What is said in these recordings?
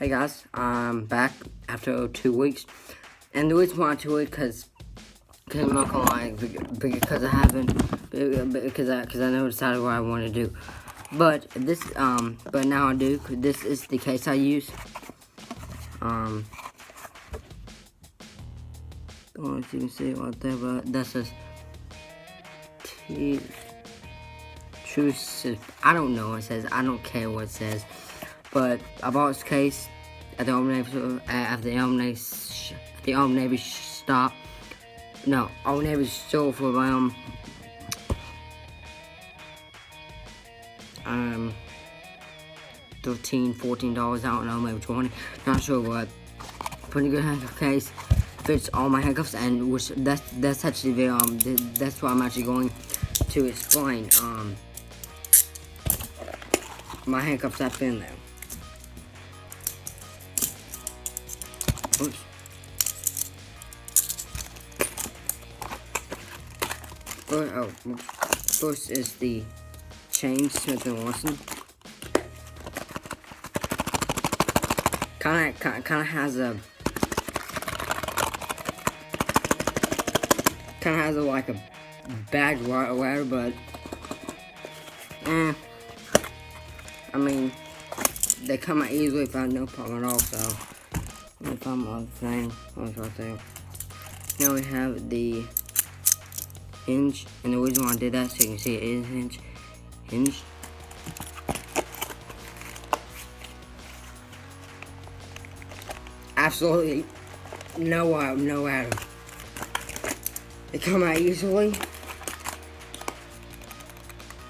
Hey guys, I'm back after 2 weeks, and the reason why 2 weeks because I'm not gonna lie, because I haven't, because I never decided what I want to do, but now I do. Cause this is the case I use. I don't know if you can see it right there, but that says I don't know what it says. I don't care what it says. But I bought this case at the Old Navy stop. No, Old Navy store for around $13, $14. I don't know, maybe 20. Not sure what. Pretty good handcuff case. Fits all my handcuffs, and which that's actually that's what I'm actually going to explain. My handcuffs that fit in there. Oops. First is the chain Smith & Wesson. Kind of has like a bad wire, but I mean, they come out easily without no problem at all. So if I'm on the thing, right there. Now we have the hinge, and the reason why I did that so you can see it is hinged. Absolutely no atom. They come out easily.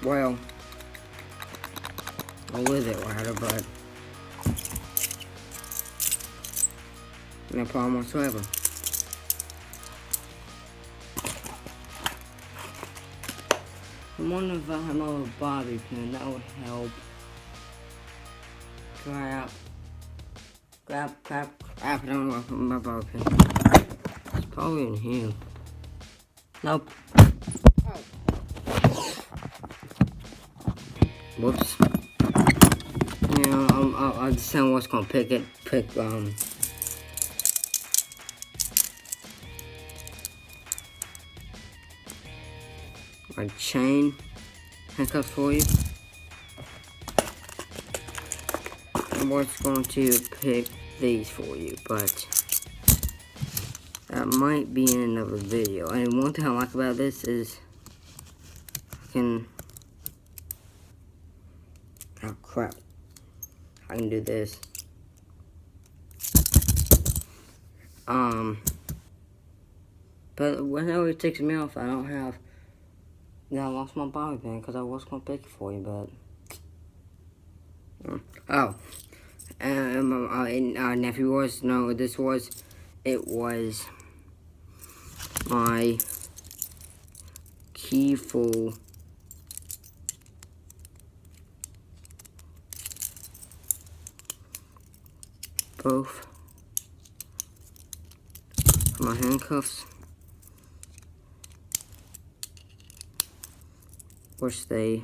Well, a little bit wider, but no problem whatsoever. I wonder if I have my little bobby pin, that would help. Grab, I don't know where my bobby pin. It's probably in here. Nope. Whoops. Yeah, I'll decide what's gonna pick my chain handcuffs for you. And what's going to pick these for you, but that might be in another video. And one thing I like about this is oh crap, I can do this. But whenever it takes me off, I don't have. Yeah, I lost my bobby pin because I was gonna pick it for you, but and if you was know what this was, it was my key for both my handcuffs, which they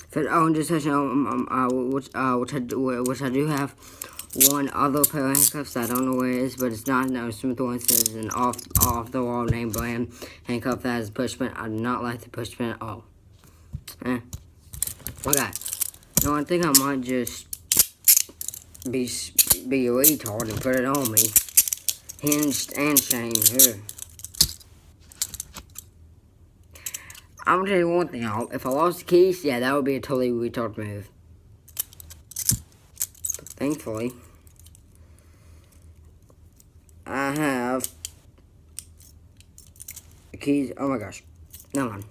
fit. Oh, and just so you know, which I do have one other pair of handcuffs. I don't know where it is, but it's not no Smith & Wesson. It's an off the wall name brand handcuff that has a push pin. I do not like the push pin at all. Okay. No, I think I might just be a retard and put it on me. Hinged and chained here. I'm gonna tell you one thing, if I lost the keys, yeah, that would be a totally retard move. But thankfully, I have the keys. Oh my gosh. Never mind.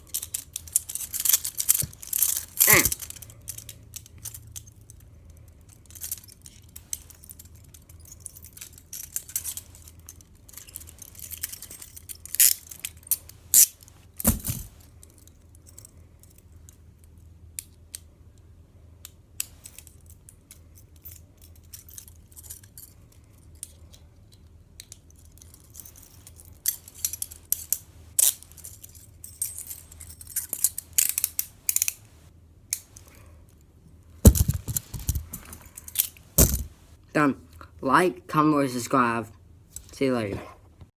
Done. Like, comment, or subscribe. See you later.